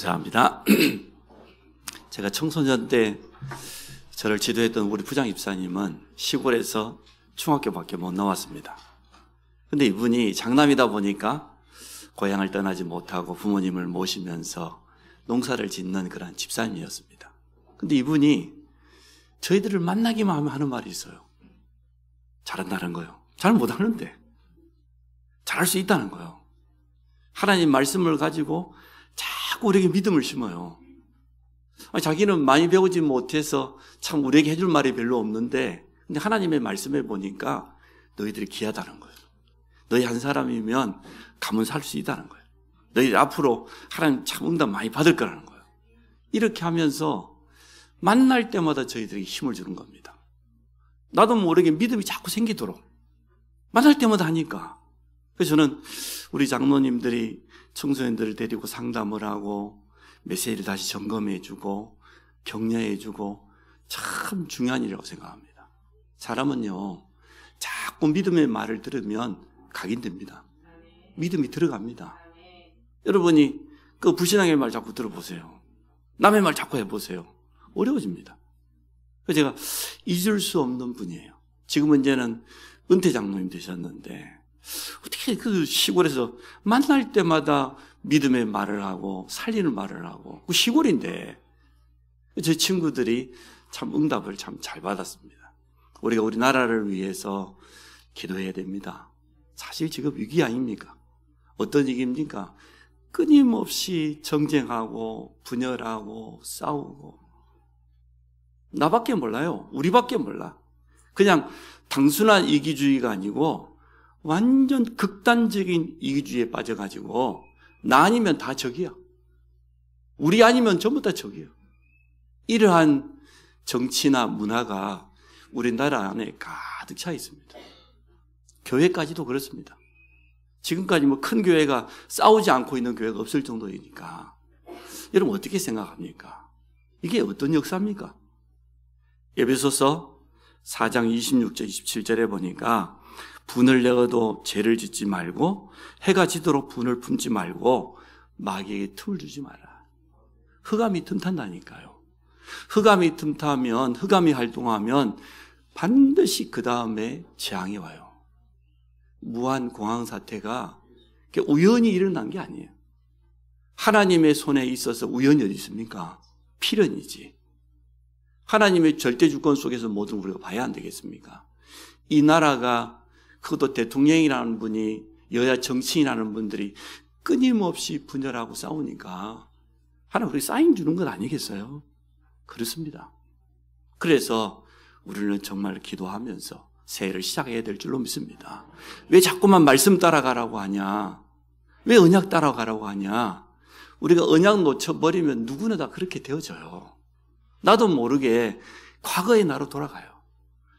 감사합니다. 제가 청소년 때 저를 지도했던 우리 부장 입사님은 시골에서 중학교밖에 못 나왔습니다. 근데 이분이 장남이다 보니까 고향을 떠나지 못하고 부모님을 모시면서 농사를 짓는 그런 집사님이었습니다. 근데 이분이 저희들을 만나기만 하면 하는 말이 있어요. 잘한다는 거요. 잘 못하는데 잘할 수 있다는 거요. 하나님 말씀을 가지고 자꾸 우리에게 믿음을 심어요. 자기는 많이 배우지 못해서 참 우리에게 해줄 말이 별로 없는데, 근데 하나님의 말씀에 보니까 너희들이 귀하다는 거예요. 너희 한 사람이면 가문 살 수 있다는 거예요. 너희들 앞으로 하나님 참 응답 많이 받을 거라는 거예요. 이렇게 하면서 만날 때마다 저희들에게 힘을 주는 겁니다. 나도 모르게 믿음이 자꾸 생기도록 만날 때마다 하니까. 그래서 저는 우리 장로님들이 청소년들을 데리고 상담을 하고 메시지를 다시 점검해주고 격려해주고 참 중요한 일이라고 생각합니다. 사람은요, 자꾸 믿음의 말을 들으면 각인됩니다. 믿음이 들어갑니다. 여러분이 그 불신앙의 말 자꾸 들어보세요. 남의 말 자꾸 해보세요. 어려워집니다. 그래서 제가 잊을 수 없는 분이에요. 지금은 이제는 은퇴 장로님 되셨는데 어떻게 그 시골에서 만날 때마다 믿음의 말을 하고 살리는 말을 하고, 그 시골인데 제 친구들이 참 응답을 참 잘 받았습니다. 우리가 우리 나라를 위해서 기도해야 됩니다. 사실 지금 위기 아닙니까? 어떤 위기입니까? 끊임없이 정쟁하고 분열하고 싸우고. 나밖에 몰라요. 우리밖에 몰라. 그냥 단순한 이기주의가 아니고 완전 극단적인 이기주의에 빠져가지고 나 아니면 다 적이야. 우리 아니면 전부 다 적이에요. 이러한 정치나 문화가 우리나라 안에 가득 차 있습니다. 교회까지도 그렇습니다. 지금까지 뭐 큰 교회가 싸우지 않고 있는 교회가 없을 정도이니까 여러분 어떻게 생각합니까? 이게 어떤 역사입니까? 에베소서 4장 26절 27절에 보니까 분을 내어도 죄를 짓지 말고 해가 지도록 분을 품지 말고 마귀에게 틈을 주지 마라. 흑암이 틈탄다니까요. 흑암이 틈타면, 흑암이 활동하면 반드시 그 다음에 재앙이 와요. 무한 공황 사태가 우연히 일어난 게 아니에요. 하나님의 손에 있어서 우연이 어디 있습니까? 필연이지. 하나님의 절대 주권 속에서 모든 우리가 봐야 안 되겠습니까? 이 나라가, 그것도 대통령이라는 분이, 여야 정치인이라는 분들이 끊임없이 분열하고 싸우니까 하나님 우리 사인 주는 건 아니겠어요? 그렇습니다. 그래서 우리는 정말 기도하면서 새해를 시작해야 될 줄로 믿습니다. 왜 자꾸만 말씀 따라가라고 하냐? 왜 언약 따라가라고 하냐? 우리가 언약 놓쳐버리면 누구나 다 그렇게 되어져요. 나도 모르게 과거의 나로 돌아가요.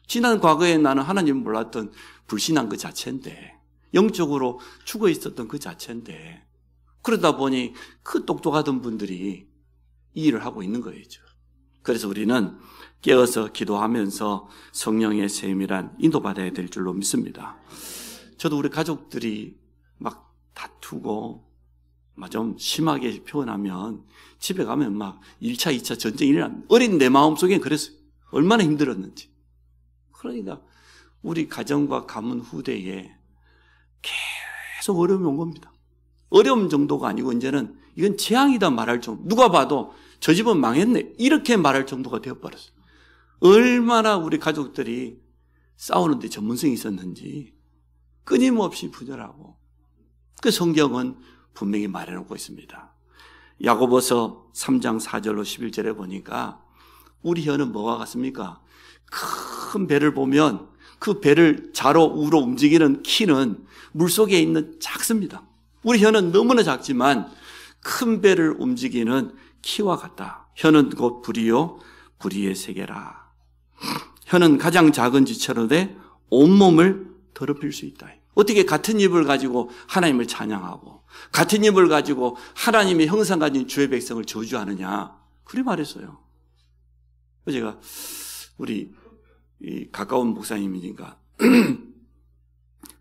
지난 과거에 나는 하나님을 몰랐던 불신한 그 자체인데, 영적으로 죽어 있었던 그 자체인데, 그러다 보니 그 똑똑하던 분들이 이 일을 하고 있는 거죠. 그래서 우리는 깨어서 기도하면서 성령의 세움이란 인도받아야 될 줄로 믿습니다. 저도 우리 가족들이 막 다투고 막 좀 심하게 표현하면 집에 가면 막 1차, 2차 전쟁이 일어납니다. 어린 내 마음속엔 그랬어요. 얼마나 힘들었는지. 그러니까 우리 가정과 가문 후대에 계속 어려움이 온 겁니다. 어려움 정도가 아니고 이제는 이건 재앙이다 말할 정도. 누가 봐도 저 집은 망했네 이렇게 말할 정도가 되어버렸어요. 얼마나 우리 가족들이 싸우는데 전문성이 있었는지 끊임없이 분열하고. 그 성경은 분명히 말해놓고 있습니다. 야고보서 3장 4절로 11절에 보니까 우리 혀는 뭐와 같습니까? 큰 배를 보면 그 배를 좌로 우로 움직이는 키는 물속에 있는 작습니다. 우리 혀는 너무나 작지만 큰 배를 움직이는 키와 같다. 혀는 곧 불이요 불의의 세계라. 혀는 가장 작은 지체로되 온몸을 더럽힐 수 있다. 어떻게 같은 입을 가지고 하나님을 찬양하고 같은 입을 가지고 하나님의 형상 가진 주의 백성을 저주하느냐, 그리 말했어요. 제가 우리 가까운 목사님이니까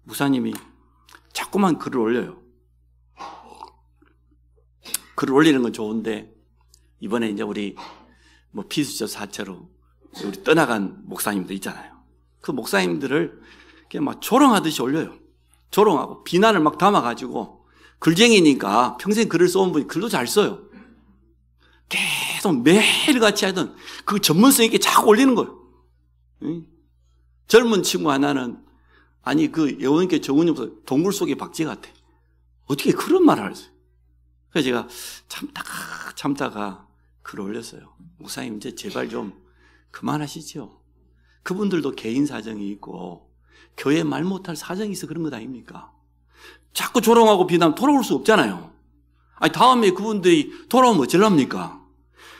목사님이 자꾸만 글을 올려요. 글을 올리는 건 좋은데 이번에 이제 우리 뭐 피수저 사체로 우리 떠나간 목사님들 있잖아요. 그 목사님들을 그냥 막 조롱하듯이 올려요. 조롱하고 비난을 막 담아가지고 글쟁이니까 평생 글을 써온 분이 글도 잘 써요. 계속 매일같이 하던 그 전문성 있게 자꾸 올리는 거예요. 응? 젊은 친구 하나는 아니 그 여호님께 정훈님보다 동굴 속의 박쥐 같아. 어떻게 그런 말을 할 수 있어요? 그래서 제가 참다가 글을 올렸어요. 목사님 이제 제발 좀 그만하시죠. 그분들도 개인 사정이 있고 교회 말 못할 사정이 있어 그런 것 아닙니까? 자꾸 조롱하고 비난하면 돌아올 수 없잖아요. 아니 다음에 그분들이 돌아오면 어쩌랍니까?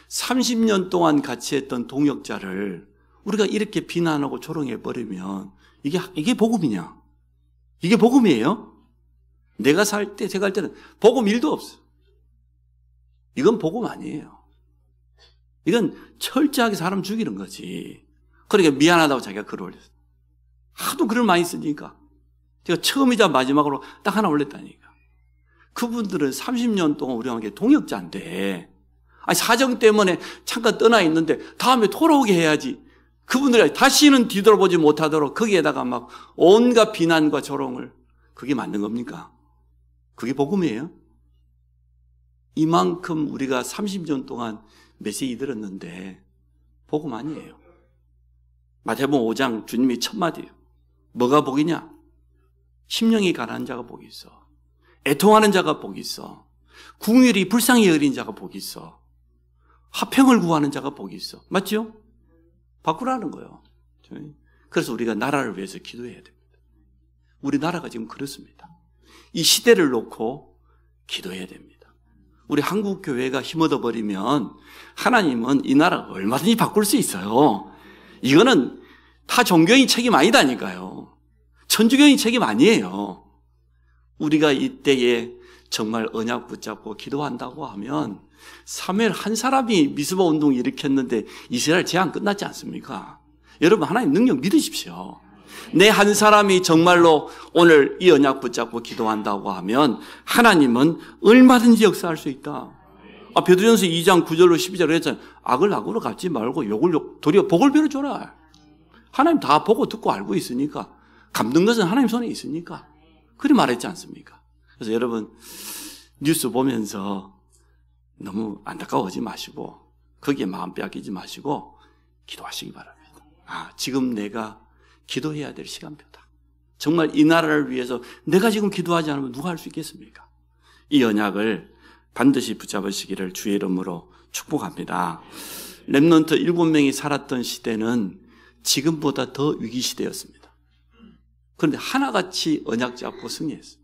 30년 동안 같이 했던 동역자를 우리가 이렇게 비난하고 조롱해버리면 이게 복음이냐? 이게 복음이에요? 내가 살 때, 제가 할 때는 복음 1도 없어. 이건 복음 아니에요. 이건 철저하게 사람 죽이는 거지. 그러니까 미안하다고 자기가 글을 올렸어요. 하도 글을 많이 쓰니까. 제가 처음이자 마지막으로 딱 하나 올렸다니까. 그분들은 30년 동안 우리와 함께 동역자인데, 아니, 사정 때문에 잠깐 떠나 있는데, 다음에 돌아오게 해야지. 그분들이 다시는 뒤돌아보지 못하도록 거기에다가 막 온갖 비난과 조롱을, 그게 맞는 겁니까? 그게 복음이에요? 이만큼 우리가 30년 동안 메시지 들었는데 복음 아니에요. 마태복음 5장 주님이 첫 마디예요. 뭐가 복이냐? 심령이 가난한 자가 복이 있어. 애통하는 자가 복이 있어. 궁일이 불쌍히 여긴 자가 복이 있어. 화평을 구하는 자가 복이 있어. 맞죠? 바꾸라는 거예요. 그래서 우리가 나라를 위해서 기도해야 됩니다. 우리 나라가 지금 그렇습니다. 이 시대를 놓고 기도해야 됩니다. 우리 한국 교회가 힘얻어 버리면 하나님은 이 나라 얼마든지 바꿀 수 있어요. 이거는 타 종교인 책임 아니다니까요. 천주교인 책임 아니에요. 우리가 이때에 정말 언약 붙잡고 기도한다고 하면 사무엘 한 사람이 미스바 운동 일으켰는데 이스라엘 재앙 끝났지 않습니까? 여러분 하나님 능력 믿으십시오. 내 한 사람이 정말로 오늘 이 언약 붙잡고 기도한다고 하면 하나님은 얼마든지 역사할 수 있다. 베드로전서 2장 9절로 12절로 했잖아요. 악을 악으로 갚지 말고 도리어 복을 빌어줘라. 하나님 다 보고 듣고 알고 있으니까. 갚는 것은 하나님 손에 있으니까. 그리 말했지 않습니까? 그래서 여러분 뉴스 보면서 너무 안타까워하지 마시고 거기에 마음 빼앗기지 마시고 기도하시기 바랍니다. 지금 내가 기도해야 될 시간표다. 정말 이 나라를 위해서 내가 지금 기도하지 않으면 누가 할 수 있겠습니까? 이 언약을 반드시 붙잡으시기를 주의 이름으로 축복합니다. 렘넌트 7명이 살았던 시대는 지금보다 더 위기시대였습니다. 그런데 하나같이 언약 잡고 승리했어요.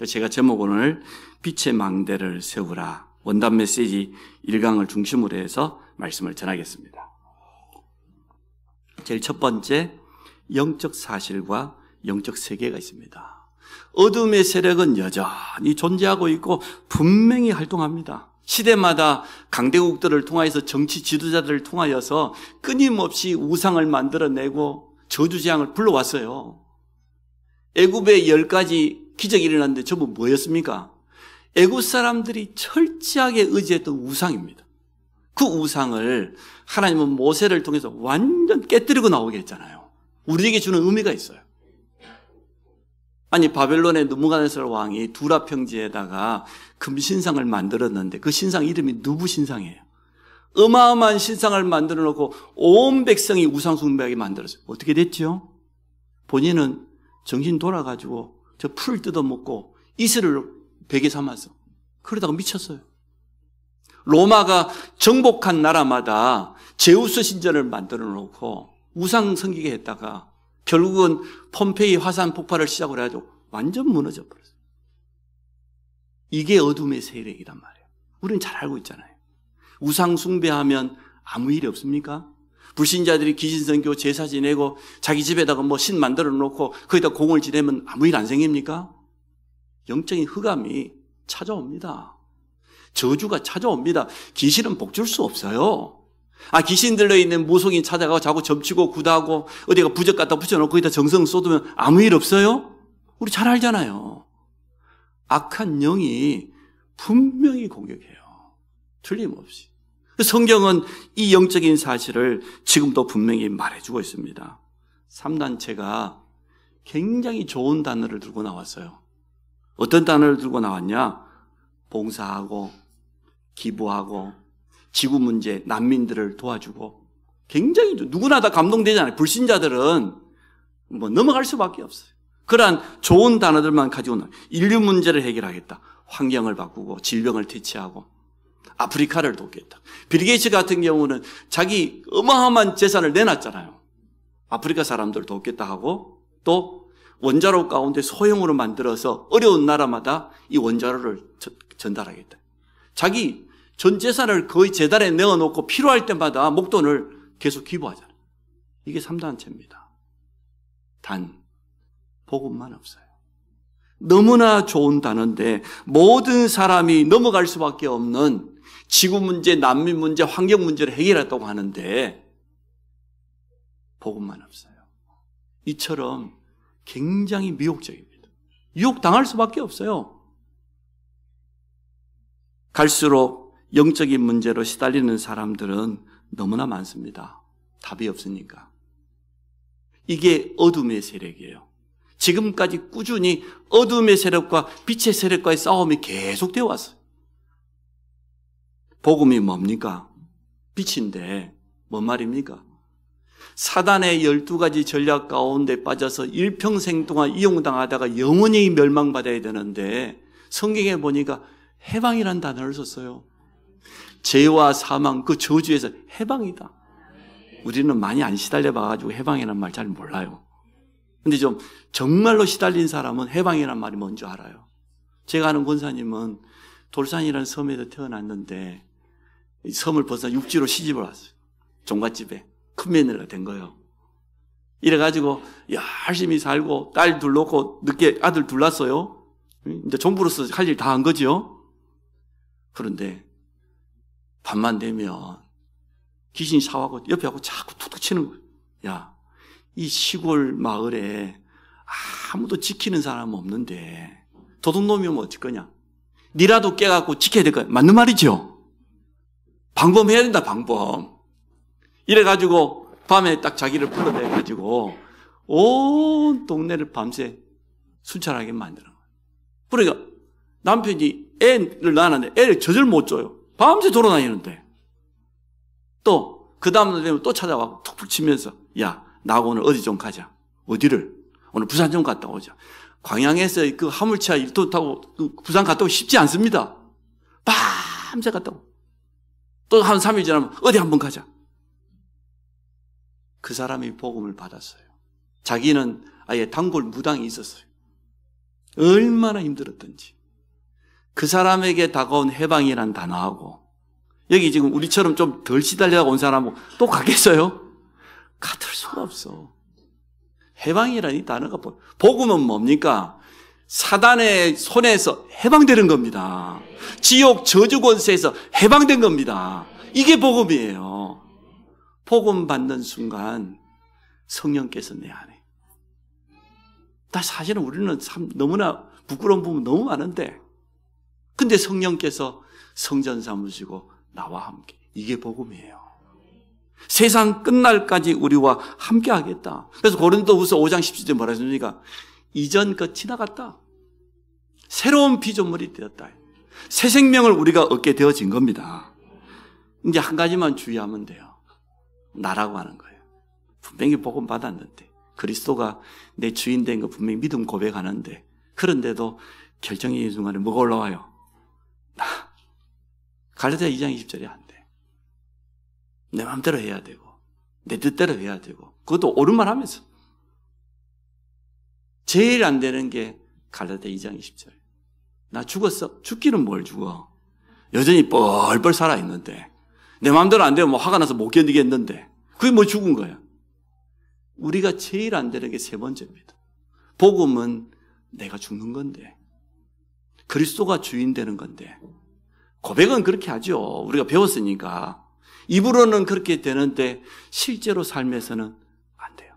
제가 제목 오늘 빛의 망대를 세우라 원단 메시지 1강을 중심으로 해서 말씀을 전하겠습니다. 제일 첫 번째, 영적 사실과 영적 세계가 있습니다. 어둠의 세력은 여전히 존재하고 있고 분명히 활동합니다. 시대마다 강대국들을 통하여서 정치 지도자들을 통하여서 끊임없이 우상을 만들어내고 저주재앙을 불러왔어요. 애굽에 10가지 기적이 일어났는데 전부 뭐였습니까? 애굽 사람들이 철저하게 의지했던 우상입니다. 그 우상을 하나님은 모세를 통해서 완전 깨뜨리고 나오게 했잖아요. 우리에게 주는 의미가 있어요. 아니 바벨론의 느부갓네살 왕이 두라 평지에다가 금신상을 만들었는데 그 신상 이름이 누부 신상이에요. 어마어마한 신상을 만들어 놓고 온 백성이 우상 숭배하게 만들었어요. 어떻게 됐죠? 본인은 정신 돌아가지고 저 풀 뜯어먹고 이슬을 베개 삼아서 그러다가 미쳤어요. 로마가 정복한 나라마다 제우스 신전을 만들어 놓고 우상 섬기게 했다가 결국은 폼페이 화산 폭발을 시작으로 해가지고 완전 무너져 버렸어요. 이게 어둠의 세력이란 말이에요. 우리는 잘 알고 있잖아요. 우상 숭배하면 아무 일이 없습니까? 불신자들이 귀신선교 제사 지내고 자기 집에다가 뭐 신 만들어 놓고 거기다 공을 지내면 아무 일 안 생깁니까? 영적인 흑암이 찾아옵니다. 저주가 찾아옵니다. 귀신은 복 줄 수 없어요. 귀신 들려있는 무속인 찾아가고 자꾸 점치고 구다고 어디가 부적 갖다 붙여놓고 거기다 정성 쏟으면 아무 일 없어요? 우리 잘 알잖아요. 악한 영이 분명히 공격해요. 틀림없이. 성경은 이 영적인 사실을 지금도 분명히 말해주고 있습니다. 3단체가 굉장히 좋은 단어를 들고 나왔어요. 어떤 단어를 들고 나왔냐? 봉사하고 기부하고 지구 문제, 난민들을 도와주고 굉장히 누구나 다 감동되잖아요. 불신자들은 뭐 넘어갈 수밖에 없어요. 그러한 좋은 단어들만 가지고 나와요. 인류 문제를 해결하겠다. 환경을 바꾸고 질병을 퇴치하고 아프리카를 돕겠다. 빌 게이츠 같은 경우는 자기 어마어마한 재산을 내놨잖아요. 아프리카 사람들을 돕겠다 하고 또 원자로 가운데 소형으로 만들어서 어려운 나라마다 이 원자로를 전달하겠다. 자기 전 재산을 거의 재단에 넣어놓고 필요할 때마다 목돈을 계속 기부하잖아요. 이게 3단체입니다. 단 복음만 없어요. 너무나 좋은 단어인데 모든 사람이 넘어갈 수밖에 없는 지구 문제, 난민 문제, 환경 문제를 해결했다고 하는데 복음만 없어요. 이처럼 굉장히 미혹적입니다. 유혹당할 수밖에 없어요. 갈수록 영적인 문제로 시달리는 사람들은 너무나 많습니다. 답이 없으니까. 이게 어둠의 세력이에요. 지금까지 꾸준히 어둠의 세력과 빛의 세력과의 싸움이 계속되어 왔어요. 복음이 뭡니까? 빛인데 뭔 말입니까? 사단의 12가지 전략 가운데 빠져서 일평생 동안 이용당하다가 영원히 멸망받아야 되는데 성경에 보니까 해방이라는 단어를 썼어요. 죄와 사망 그 저주에서 해방이다. 우리는 많이 안 시달려 봐가지고 해방이라는 말 잘 몰라요. 근데 좀 정말로 시달린 사람은 해방이라는 말이 뭔지 알아요. 제가 아는 권사님은 돌산이라는 섬에서 태어났는데 섬을 벗어 육지로 시집을 왔어요. 종갓집에 큰 며느리가 된 거예요. 이래가지고 열심히 살고 딸 둘 놓고 늦게 아들 둘 낳았어요. 이제 종부로서 할 일 다 한 거죠. 그런데 밤만 되면 귀신이 샤워하고 옆에 하고 자꾸 툭툭 치는 거예요. 야, 이 시골 마을에 아무도 지키는 사람은 없는데 도둑놈이 오면 어쩔 거냐? 니라도 깨갖고 지켜야 될 거야. 맞는 말이죠? 방범해야 된다, 방범. 이래가지고 밤에 딱 자기를 불러내가지고 온 동네를 밤새 순찰하게 만드는 거예요. 그러니까 남편이 애를 낳았는데 애를 젖을 못 줘요. 밤새 돌아다니는데 또 그 다음날 되면 또 찾아와서 툭툭 치면서 야, 나하고 오늘 어디 좀 가자. 어디를? 오늘 부산 좀 갔다 오자. 광양에서 그 화물차 일도 타고 부산 갔다 오기 쉽지 않습니다. 밤새 갔다 오고 또 한 3일 지나면 어디 한번 가자. 그 사람이 복음을 받았어요. 자기는 아예 단골 무당이 있었어요. 얼마나 힘들었던지. 그 사람에게 다가온 해방이란 단어하고 여기 지금 우리처럼 좀 덜 시달려고 온 사람하고 또 가겠어요? 같을 수가 없어. 해방이라는 이 단어가 복음은 뭡니까? 사단의 손에서 해방되는 겁니다. 지옥 저주 권세에서 해방된 겁니다. 이게 복음이에요. 복음 받는 순간 성령께서 내 안에. 사실은 우리는 참 너무나 부끄러운 부분 너무 많은데 근데 성령께서 성전 삼으시고 나와 함께. 이게 복음이에요. 세상 끝날까지 우리와 함께 하겠다. 그래서 고린도후서 5장 17절에 뭐라 했습니까? 이전 것 지나갔다. 새로운 피조물이 되었다. 새 생명을 우리가 얻게 되어진 겁니다. 이제 한 가지만 주의하면 돼요. 나라고 하는 거예요. 분명히 복음 받았는데 그리스도가 내 주인 된 거 분명히 믿음 고백하는데 그런데도 결정의 순간에 뭐가 올라와요? 나. 갈라디아 2장 20절이 안 돼. 내 마음대로 해야 되고 내 뜻대로 해야 되고 그것도 옳은 말 하면서 제일 안 되는 게 갈라디아 2장 20절. 나 죽었어? 죽기는 뭘 죽어? 여전히 뻘뻘 살아있는데 내 마음대로 안 되면 뭐 화가 나서 못 견디겠는데 그게 뭐 죽은 거야? 우리가 제일 안 되는 게 세 번째입니다. 복음은 내가 죽는 건데 그리스도가 주인 되는 건데 고백은 그렇게 하죠. 우리가 배웠으니까. 입으로는 그렇게 되는데 실제로 삶에서는 안 돼요.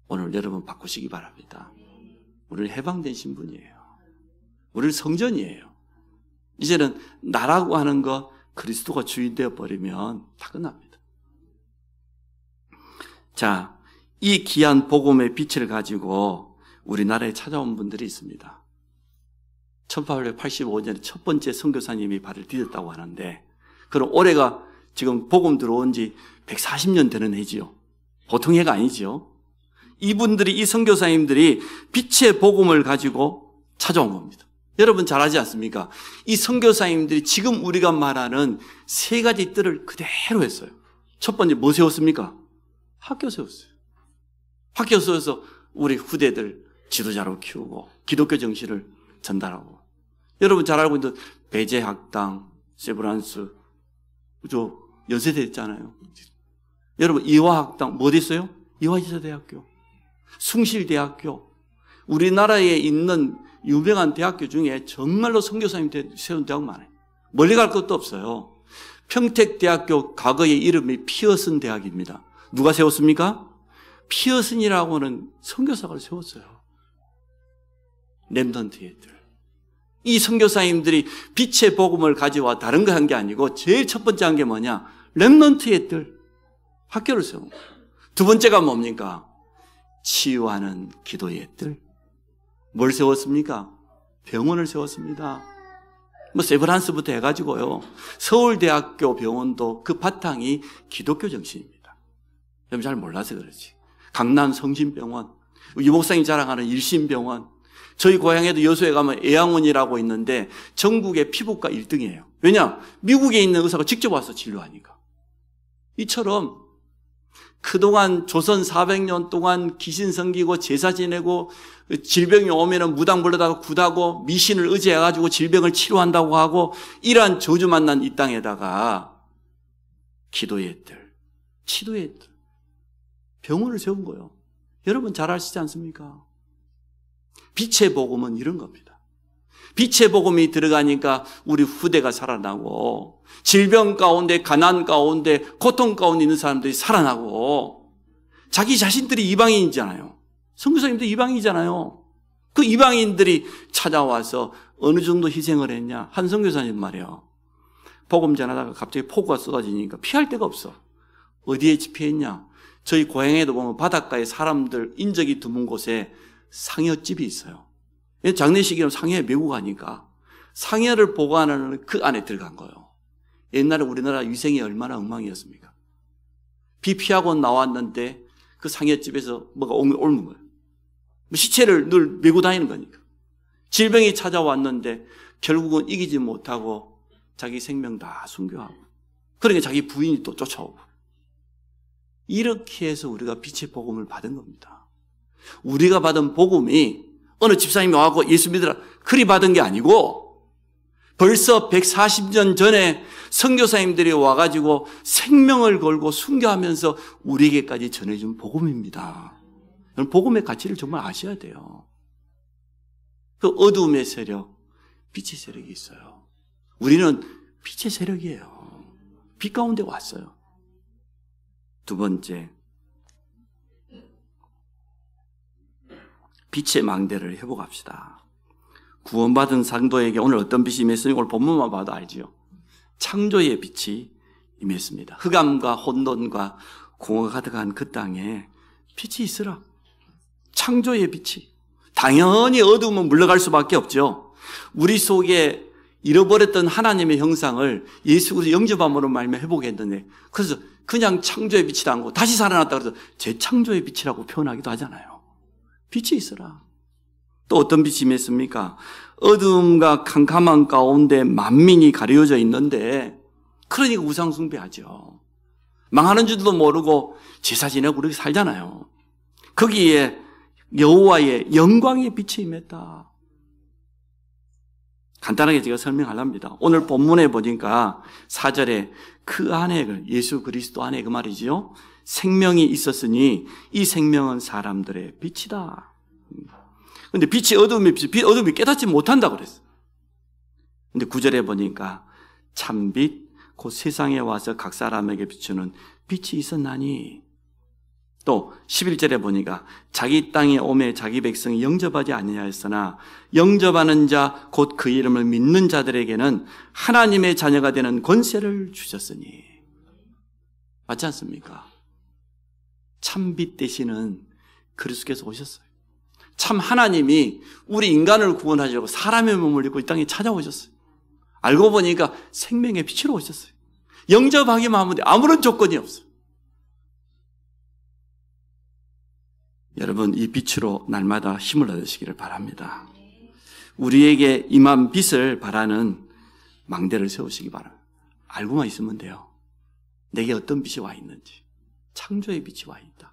오늘 여러분 바꾸시기 바랍니다. 우리는 해방된 신분이에요. 우리는 성전이에요. 이제는 나라고 하는 거 그리스도가 주인 되어버리면 다 끝납니다. 자, 이 귀한 복음의 빛을 가지고 우리나라에 찾아온 분들이 있습니다. 1885년에 첫 번째 선교사님이 발을 디뎠다고 하는데, 그럼 올해가 지금 복음 들어온 지 140년 되는 해지요. 보통 해가 아니지요. 이분들이, 이 선교사님들이 빛의 복음을 가지고 찾아온 겁니다. 여러분 잘 아지 않습니까? 이 선교사님들이 지금 우리가 말하는 세 가지 뜰을 그대로 했어요. 첫 번째 뭐 세웠습니까? 학교 세웠어요. 학교 세워서 우리 후대들 지도자로 키우고 기독교 정신을 전달하고. 여러분 잘 알고 있는 배제학당, 세브란스, 저 연세대 있잖아요. 여러분 이화학당 뭐 됐어요? 이화여자대학교, 숭실대학교. 우리나라에 있는 유명한 대학교 중에 정말로 선교사님 세운 대학 많아요. 멀리 갈 것도 없어요. 평택대학교 과거의 이름이 피어슨 대학입니다. 누가 세웠습니까? 피어슨이라고는 선교사가 세웠어요. 렘넌트 애들. 이 선교사님들이 빛의 복음을 가져와 다른 거 한 게 아니고 제일 첫 번째 한 게 뭐냐? 렘넌트 애들 학교를 세운 거예요. 두 번째가 뭡니까? 치유하는 기도의 애들. 뭘 세웠습니까? 병원을 세웠습니다. 뭐 세브란스부터 해가지고요. 서울대학교 병원도 그 바탕이 기독교 정신입니다. 여러분 잘 몰라서 그렇지. 강남 성심병원, 유 목사님 자랑하는 일심병원, 저희 고향에도 여수에 가면 애양원이라고 있는데 전국의 피부과 1등이에요. 왜냐? 미국에 있는 의사가 직접 와서 진료하니까. 이처럼 그동안 조선 400년 동안 귀신 섬기고 제사 지내고 질병이 오면은 무당 불러다가 굿하고 미신을 의지해가지고 질병을 치료한다고 하고 이러한 저주 만난 이 땅에다가 기도의 뜰, 치료의 뜰, 병원을 세운 거예요. 여러분 잘 아시지 않습니까? 빛의 복음은 이런 겁니다. 빛의 복음이 들어가니까 우리 후대가 살아나고 질병 가운데, 가난 가운데, 고통 가운데 있는 사람들이 살아나고 자기 자신들이 이방인이잖아요. 선교사님도 이방인이잖아요. 그 이방인들이 찾아와서 어느 정도 희생을 했냐? 한 선교사님 말이에요. 복음 전하다가 갑자기 폭우가 쏟아지니까 피할 데가 없어. 어디에 피했냐? 저희 고향에도 보면 바닷가에 사람들 인적이 드문 곳에 상여집이 있어요. 장례식이면 상여에 메고 가니까 상여를 보관하는 그 안에 들어간 거예요. 옛날에 우리나라 위생이 얼마나 엉망이었습니까? 비 피하고 나왔는데 그 상여집에서 뭐가 옮는 거예요. 시체를 늘 메고 다니는 거니까. 질병이 찾아왔는데 결국은 이기지 못하고 자기 생명 다 순교하고, 그러니까 자기 부인이 또 쫓아오고. 이렇게 해서 우리가 빛의 복음을 받은 겁니다. 우리가 받은 복음이 어느 집사님이 와서 예수 믿으라 그리 받은 게 아니고 벌써 140년 전에 선교사님들이 와가지고 생명을 걸고 순교하면서 우리에게까지 전해준 복음입니다. 복음의 가치를 정말 아셔야 돼요. 그 어두움의 세력, 빛의 세력이 있어요. 우리는 빛의 세력이에요. 빛 가운데 왔어요. 두 번째, 빛의 망대를 회복합시다. 구원받은 상도에게 오늘 어떤 빛이 임했으니 오늘 본문만 봐도 알지요. 창조의 빛이 임했습니다. 흑암과 혼돈과 공허가 가득한 그 땅에 빛이 있으라. 창조의 빛이. 당연히 어두움은 물러갈 수밖에 없죠. 우리 속에 잃어버렸던 하나님의 형상을 예수 그리스도 영접함으로 말미암아 회복했는데, 그래서 그냥 창조의 빛이다 않고 다시 살아났다 그래서 재창조의 빛이라고 표현하기도 하잖아요. 빛이 있어라. 또 어떤 빛이 임했습니까? 어둠과 캄캄한 가운데 만민이 가려져 있는데, 그러니까 우상 숭배하죠. 망하는 줄도 모르고 제사 지내고 그렇게 살잖아요. 거기에 여호와의 영광의 빛이 임했다. 간단하게 제가 설명하랍니다. 오늘 본문에 보니까 4절에 그 안에, 예수 그리스도 안에 그 말이지요. 생명이 있었으니 이 생명은 사람들의 빛이다. 근데 빛이 어둠이 깨닫지 못한다고 그랬어요. 근데 9절에 보니까 참빛, 곧 세상에 와서 각 사람에게 비추는 빛이 있었나니. 또 11절에 보니까 자기 땅에 오매 자기 백성이 영접하지 아니하였으나 영접하는 자 곧 그 이름을 믿는 자들에게는 하나님의 자녀가 되는 권세를 주셨으니. 맞지 않습니까? 참 빛 되시는 그리스도께서 오셨어요. 참 하나님이 우리 인간을 구원하려고 사람의 몸을 입고 이 땅에 찾아오셨어요. 알고 보니까 생명의 빛으로 오셨어요. 영접하기만 하면 돼. 아무런 조건이 없어요. 여러분, 이 빛으로 날마다 힘을 얻으시기를 바랍니다. 우리에게 임한 빛을 바라는 망대를 세우시기 바랍니다. 알고만 있으면 돼요. 내게 어떤 빛이 와 있는지. 창조의 빛이 와 있다.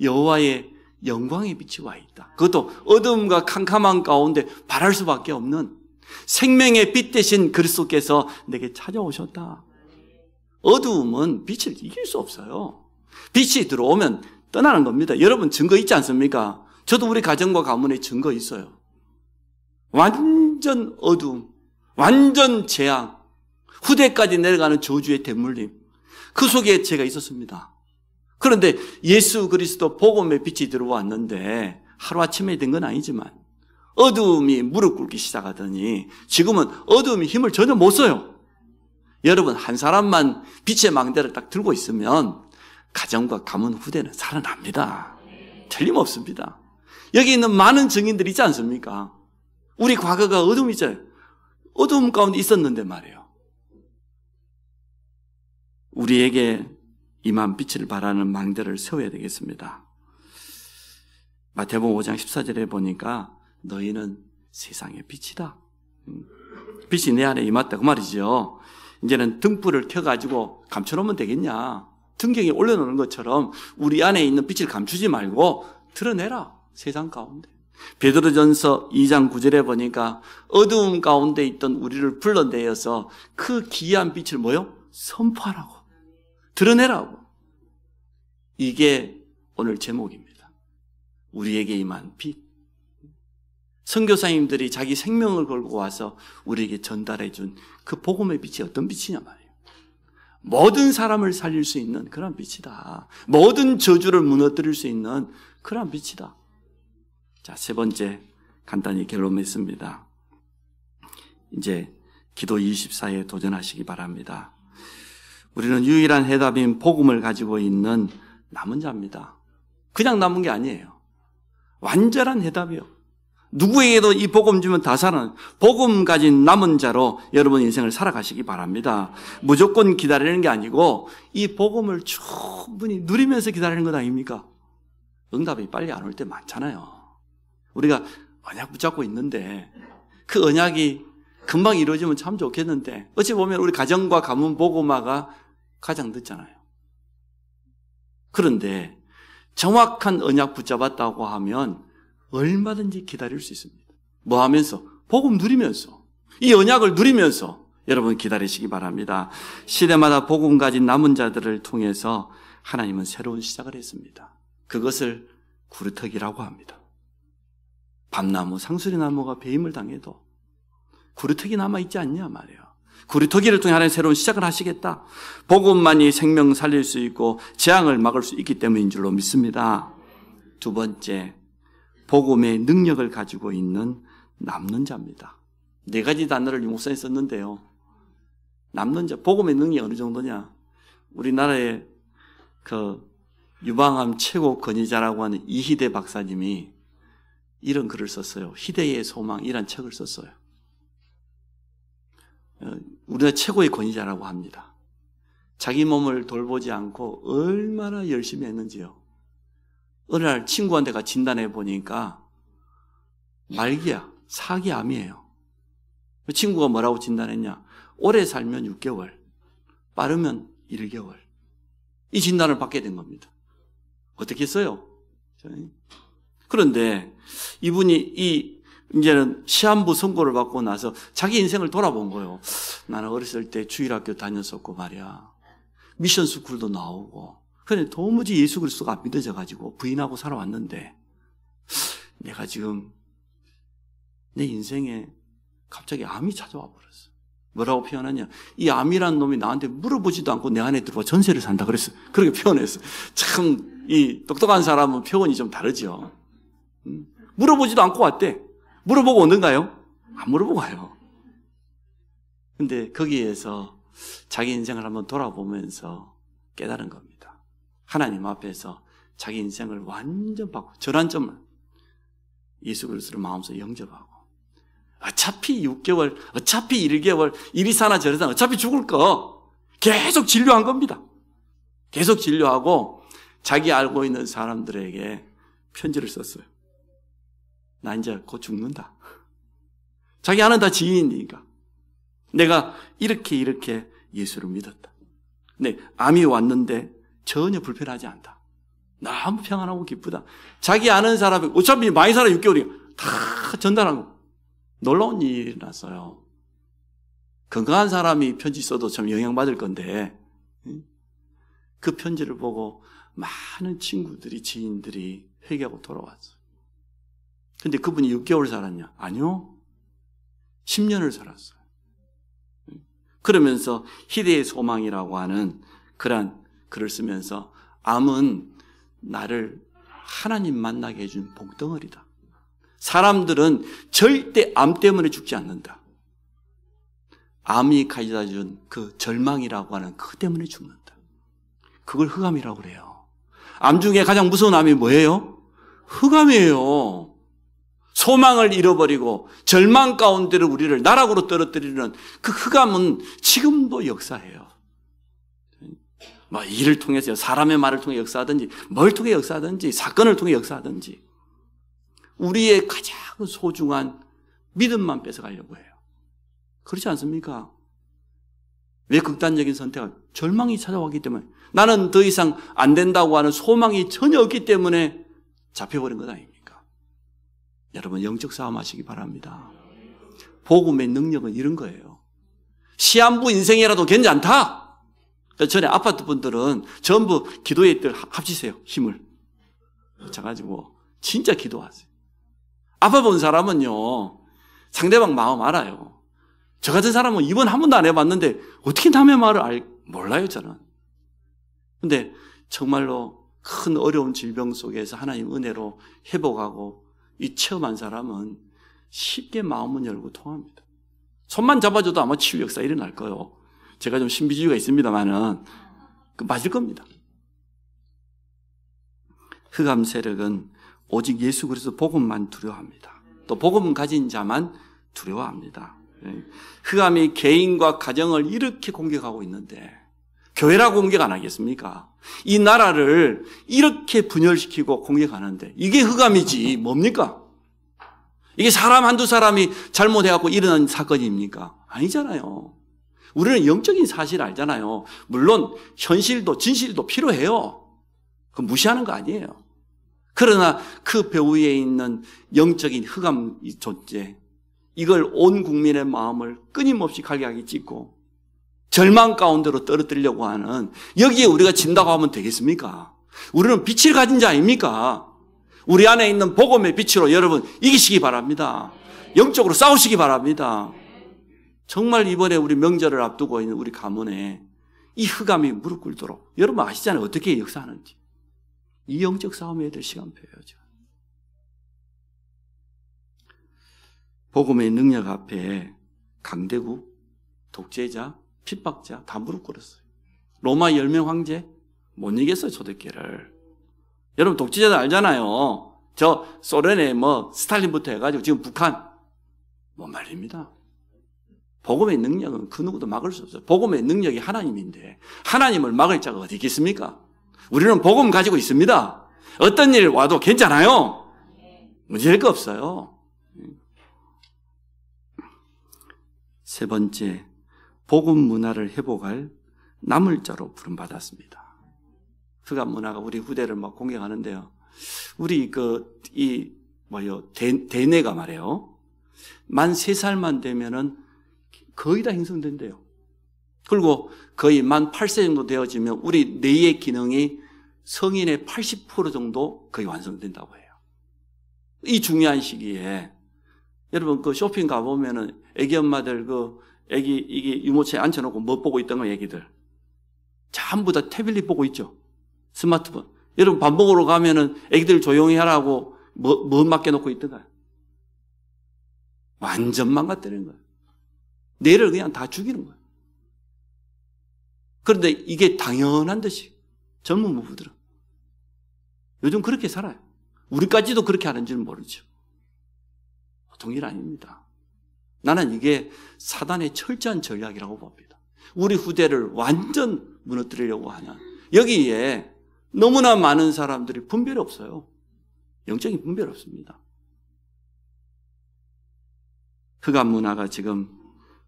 여호와의 영광의 빛이 와 있다. 그것도 어둠과 캄캄한 가운데 바랄 수밖에 없는 생명의 빛 대신 그리스도께서 내게 찾아오셨다. 어두움은 빛을 이길 수 없어요. 빛이 들어오면 떠나는 겁니다. 여러분 증거 있지 않습니까? 저도 우리 가정과 가문에 증거 있어요. 완전 어두움, 완전 재앙, 후대까지 내려가는 저주의 대물림, 그 속에 제가 있었습니다. 그런데 예수 그리스도 복음의 빛이 들어왔는데 하루아침에 된 건 아니지만 어두움이 무릎 꿇기 시작하더니 지금은 어두움이 힘을 전혀 못 써요. 여러분, 한 사람만 빛의 망대를 딱 들고 있으면 가정과 가문 후대는 살아납니다. 틀림없습니다. 여기 있는 많은 증인들이 있지 않습니까? 우리 과거가 어둠이잖아요. 어두움 가운데 있었는데 말이에요. 우리에게 임한 빛을 바라는 망대를 세워야 되겠습니다. 마태복음 5장 14절에 보니까 너희는 세상의 빛이다. 빛이 내 안에 임했다 그 말이죠. 이제는 등불을 켜가지고 감춰놓으면 되겠냐. 등경에 올려놓는 것처럼 우리 안에 있는 빛을 감추지 말고 드러내라. 세상 가운데. 베드로전서 2장 9절에 보니까 어두움 가운데 있던 우리를 불러내어서 그 기이한 빛을 뭐요? 선포하라고. 드러내라고. 이게 오늘 제목입니다. 우리에게 임한 빛. 선교사님들이 자기 생명을 걸고 와서 우리에게 전달해 준 그 복음의 빛이 어떤 빛이냐 말이에요. 모든 사람을 살릴 수 있는 그런 빛이다. 모든 저주를 무너뜨릴 수 있는 그런 빛이다. 자, 세 번째 간단히 결론 맺습니다. 이제 기도 24에 도전하시기 바랍니다. 우리는 유일한 해답인 복음을 가지고 있는 남은 자입니다. 그냥 남은 게 아니에요. 완전한 해답이요. 누구에게도 이 복음 주면 다 살아나는 복음 가진 남은 자로 여러분 인생을 살아가시기 바랍니다. 무조건 기다리는 게 아니고 이 복음을 충분히 누리면서 기다리는 것 아닙니까? 응답이 빨리 안 올 때 많잖아요. 우리가 언약 붙잡고 있는데 그 언약이 금방 이루어지면 참 좋겠는데 어찌 보면 우리 가정과 가문 복음화가 가장 늦잖아요. 그런데 정확한 언약 붙잡았다고 하면 얼마든지 기다릴 수 있습니다. 뭐 하면서? 복음 누리면서. 이 언약을 누리면서 여러분 기다리시기 바랍니다. 시대마다 복음 가진 남은 자들을 통해서 하나님은 새로운 시작을 했습니다. 그것을 구루터기라고 합니다. 밤나무, 상수리나무가 배임을 당해도 구루터기 남아있지 않냐 말이에요. 구루터기를 통해 하나님 새로운 시작을 하시겠다. 복음만이 생명 살릴 수 있고 재앙을 막을 수 있기 때문인 줄로 믿습니다. 두 번째, 복음의 능력을 가지고 있는 남는 자입니다. 네 가지 단어를 목사님 썼는데요. 남는 자, 복음의 능력이 어느 정도냐? 우리나라의 그 유방암 최고 권위자라고 하는 이희대 박사님이 이런 글을 썼어요. 희대의 소망, 이란 책을 썼어요. 우리나라 최고의 권위자라고 합니다. 자기 몸을 돌보지 않고 얼마나 열심히 했는지요. 어느 날 친구한테 가 진단해 보니까 말기야, 사기암이에요. 친구가 뭐라고 진단했냐? 오래 살면 6개월, 빠르면 1개월. 이 진단을 받게 된 겁니다. 어떻게 했어요? 그런데 이분이 이제는 시한부 선고를 받고 나서 자기 인생을 돌아본 거예요. 나는 어렸을 때 주일학교 다녔었고 말이야. 미션 스쿨도 나오고. 그런데 도무지 예수 그리스도가 안 믿어져가지고 부인하고 살아왔는데 내가 지금 내 인생에 갑자기 암이 찾아와 버렸어. 뭐라고 표현하냐? 이 암이라는 놈이 나한테 물어보지도 않고 내 안에 들어와 전세를 산다 그랬어. 그렇게 표현했어. 참, 이 똑똑한 사람은 표현이 좀 다르죠. 물어보지도 않고 왔대. 물어보고 오는가요? 안 물어보고 와요. 근데 거기에서 자기 인생을 한번 돌아보면서 깨달은 겁니다. 하나님 앞에서 자기 인생을 완전 바꾸고 전환점을 예수 그리스도를 마음속에 영접하고 어차피 6개월, 어차피 1개월 이리 사나 저리 사나 어차피 죽을 거 계속 진료한 겁니다. 계속 진료하고 자기 알고 있는 사람들에게 편지를 썼어요. 나 이제 곧 죽는다. 자기 아는 다 지인이니까. 내가 이렇게 예수를 믿었다. 근데 암이 왔는데 전혀 불편하지 않다. 너무 평안하고 기쁘다. 자기 아는 사람이 어차피 많이 살아 6개월이야. 다 전달한 거. 놀라운 일이 났어요. 건강한 사람이 편지 써도 참 영향받을 건데 그 편지를 보고 많은 친구들이 지인들이 회개하고 돌아왔어요. 근데 그분이 6개월 살았냐? 아니요. 10년을 살았어요. 그러면서 희대의 소망이라고 하는 그런 글을 쓰면서 암은 나를 하나님 만나게 해준 복덩어리다. 사람들은 절대 암 때문에 죽지 않는다. 암이 가져다 준 그 절망이라고 하는 그 때문에 죽는다. 그걸 흑암이라고 그래요. 암 중에 가장 무서운 암이 뭐예요? 흑암이에요. 소망을 잃어버리고 절망 가운데를 우리를 나락으로 떨어뜨리는 그 흑암은 지금도 역사해요. 뭐 일을 통해서 사람의 말을 통해 역사하든지 뭘 통해 역사하든지 사건을 통해 역사하든지 우리의 가장 소중한 믿음만 뺏어가려고 해요. 그렇지 않습니까? 왜 극단적인 선택을? 절망이 찾아왔기 때문에 나는 더 이상 안 된다고 하는 소망이 전혀 없기 때문에 잡혀버린 것 아닙니까? 여러분 영적 싸움 하시기 바랍니다. 복음의 능력은 이런 거예요. 시한부 인생이라도 괜찮다. 전에 아파트 분들은 전부 기도의 뜰 합치세요. 힘을 붙여가지고 진짜 기도하세요. 아파본 사람은요 상대방 마음 알아요. 저 같은 사람은 입원 한 번도 안 해봤는데 어떻게 남의 말을 몰라요 저는. 근데 정말로 큰 어려운 질병 속에서 하나님 은혜로 회복하고 이 체험한 사람은 쉽게 마음은 열고 통합니다. 손만 잡아줘도 아마 치유 역사 일어날 거예요. 제가 좀 신비주의가 있습니다만은 맞을 겁니다. 흑암 세력은 오직 예수 그리스도 복음만 두려워합니다. 또 복음 가진 자만 두려워합니다. 흑암이 개인과 가정을 이렇게 공격하고 있는데 교회라고 공격 안 하겠습니까? 이 나라를 이렇게 분열시키고 공격하는데 이게 흑암이지 뭡니까? 이게 사람 한두 사람이 잘못해갖고 일어난 사건입니까? 아니잖아요. 우리는 영적인 사실을 알잖아요. 물론 현실도 진실도 필요해요. 그건 무시하는 거 아니에요. 그러나 그 배후에 있는 영적인 흑암 존재, 이걸 온 국민의 마음을 끊임없이 갈기하게 찢고 절망 가운데로 떨어뜨리려고 하는, 여기에 우리가 진다고 하면 되겠습니까? 우리는 빛을 가진 자 아닙니까? 우리 안에 있는 복음의 빛으로 여러분 이기시기 바랍니다. 영적으로 싸우시기 바랍니다. 정말 이번에 우리 명절을 앞두고 있는 우리 가문에 이 흑암이 무릎 꿇도록, 여러분 아시잖아요. 어떻게 역사하는지. 이 영적 싸움에 될 시간표예요. 복음의 능력 앞에 강대국, 독재자, 핍박자 다 무릎 꿇었어요. 로마 10명 황제 못 이겼어요. 초대교회를. 여러분 독재자들 알잖아요. 저 소련의 스탈린부터 해가지고 지금 북한 못 말립니다. 복음의 능력은 그 누구도 막을 수 없어요. 복음의 능력이 하나님인데 하나님을 막을 자가 어디 있겠습니까? 우리는 복음 가지고 있습니다. 어떤 일 와도 괜찮아요. 문제될 거 없어요. 세 번째, 복음 문화를 회복할 나물자로 부름받았습니다. 흑암 문화가 우리 후대를 막 공격하는데요. 우리 대뇌가 말이에요. 만 3살만 되면은 거의 다 형성된대요. 그리고 거의 만 8세 정도 되어지면 우리 뇌의 기능이 성인의 80% 정도 거의 완성된다고 해요. 이 중요한 시기에 여러분 쇼핑 가보면은 애기 엄마들 애기 이게 유모차에 앉혀놓고 뭐 보고 있던 거예요, 애기들. 전부 다 태블릿 보고 있죠. 스마트폰. 여러분 밥 먹으러 가면은 애기들 조용히 하라고 뭐 맡겨놓고 있던가요? 완전 망가뜨리는 거예요. 뇌를 그냥 다 죽이는 거예요. 그런데 이게 당연한 듯이 젊은 부부들은 요즘 그렇게 살아요. 우리까지도 그렇게 하는지는 모르죠. 보통 일 아닙니다. 나는 이게 사단의 철저한 전략이라고 봅니다. 우리 후대를 완전 무너뜨리려고 하는, 여기에 너무나 많은 사람들이 분별이 없어요. 영적인 분별이 없습니다. 흑암 문화가 지금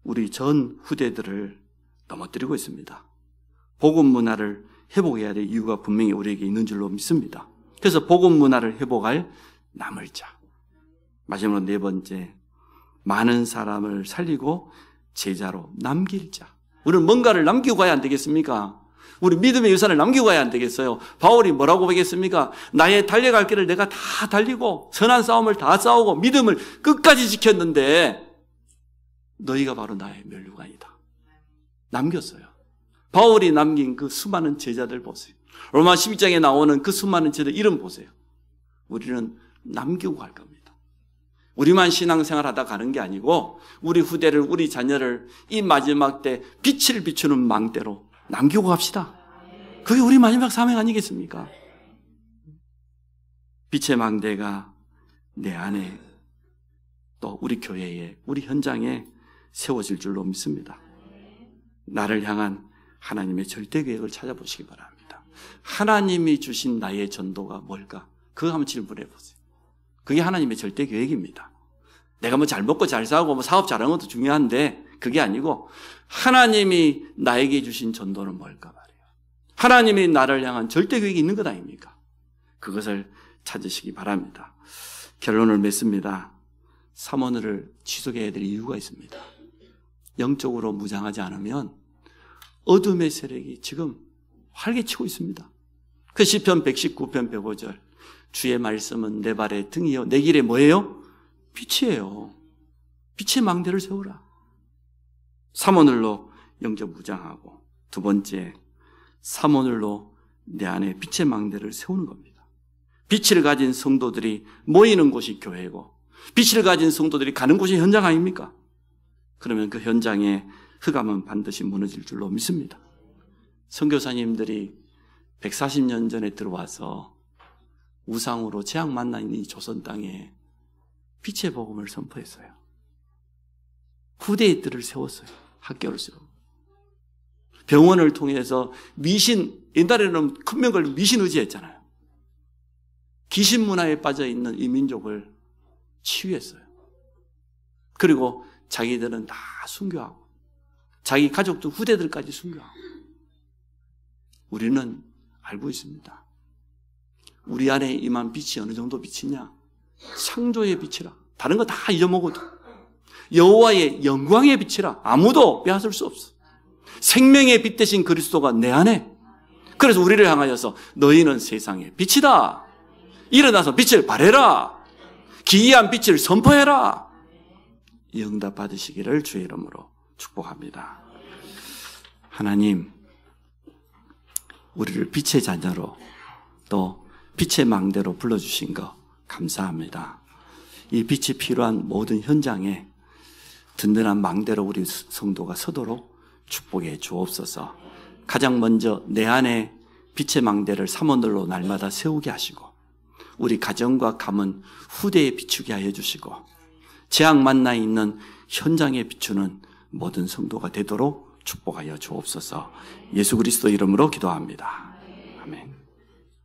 우리 전 후대들을 넘어뜨리고 있습니다. 복음 문화를 회복해야 될 이유가 분명히 우리에게 있는 줄로 믿습니다. 그래서 복음 문화를 회복할 남을 자. 마지막으로 네 번째, 많은 사람을 살리고 제자로 남길 자. 우리는 뭔가를 남기고 가야 안 되겠습니까? 우리 믿음의 유산을 남기고 가야 안 되겠어요. 바울이 뭐라고 하겠습니까? 나의 달려갈 길을 내가 다 달리고 선한 싸움을 다 싸우고 믿음을 끝까지 지켰는데 너희가 바로 나의 면류관이다. 남겼어요. 바울이 남긴 그 수많은 제자들 보세요. 로마 12장에 나오는 그 수많은 제자들 이름 보세요. 우리는 남기고 갈 겁니다. 우리만 신앙생활 하다 가는 게 아니고 우리 후대를, 우리 자녀를 이 마지막 때 빛을 비추는 망대로 남기고 갑시다. 그게 우리 마지막 사명 아니겠습니까? 빛의 망대가 내 안에 또 우리 교회에, 우리 현장에 세워질 줄로 믿습니다. 나를 향한 하나님의 절대 계획을 찾아보시기 바랍니다. 하나님이 주신 나의 전도가 뭘까? 그거 한번 질문해 보세요. 그게 하나님의 절대 계획입니다. 내가 뭐 잘 먹고 잘 살고 뭐 사업 잘하는 것도 중요한데 그게 아니고 하나님이 나에게 주신 전도는 뭘까 말이에요. 하나님이 나를 향한 절대 계획이 있는 것 아닙니까? 그것을 찾으시기 바랍니다. 결론을 맺습니다. 삼원을 지속해야 될 이유가 있습니다. 영적으로 무장하지 않으면 어둠의 세력이 지금 활개치고 있습니다. 그 시편 119편 105절, 주의 말씀은 내 발의 등이요 내 길에 뭐예요? 빛이에요. 빛의 망대를 세우라. 삼오늘로 영적 무장하고, 두 번째, 삼오늘로 내 안에 빛의 망대를 세우는 겁니다. 빛을 가진 성도들이 모이는 곳이 교회고, 빛을 가진 성도들이 가는 곳이 현장 아닙니까? 그러면 그 현장에 흑암은 반드시 무너질 줄로 믿습니다. 선교사님들이 140년 전에 들어와서 우상으로 재앙 만나 있는 이 조선 땅에 빛의 복음을 선포했어요. 후대의 뜰을 세웠어요. 학교를 세우고. 병원을 통해서 미신, 옛날에는 큰 명 걸리면 미신 의지했잖아요. 귀신 문화에 빠져 있는 이 민족을 치유했어요. 그리고 자기들은 다 순교하고 자기 가족도 후대들까지 순교하고. 우리는 알고 있습니다. 우리 안에 임한 빛이 어느 정도 빛이냐? 창조의 빛이라. 다른 거 다 잊어먹어도 여호와의 영광의 빛이라. 아무도 빼앗을 수 없어. 생명의 빛 대신 그리스도가 내 안에. 그래서 우리를 향하여서 너희는 세상의 빛이다. 일어나서 빛을 발해라. 기이한 빛을 선포해라. 이 응답 받으시기를 주의 이름으로 축복합니다. 하나님, 우리를 빛의 자녀로 또 빛의 망대로 불러주신 것 감사합니다. 이 빛이 필요한 모든 현장에 든든한 망대로 우리 성도가 서도록 축복해 주옵소서. 가장 먼저 내 안에 빛의 망대를 삼원들로 날마다 세우게 하시고 우리 가정과 가문, 후대에 비추게 하여 주시고 재앙 만나 있는 현장에 비추는 모든 성도가 되도록 축복하여 주옵소서. 예수 그리스도 이름으로 기도합니다.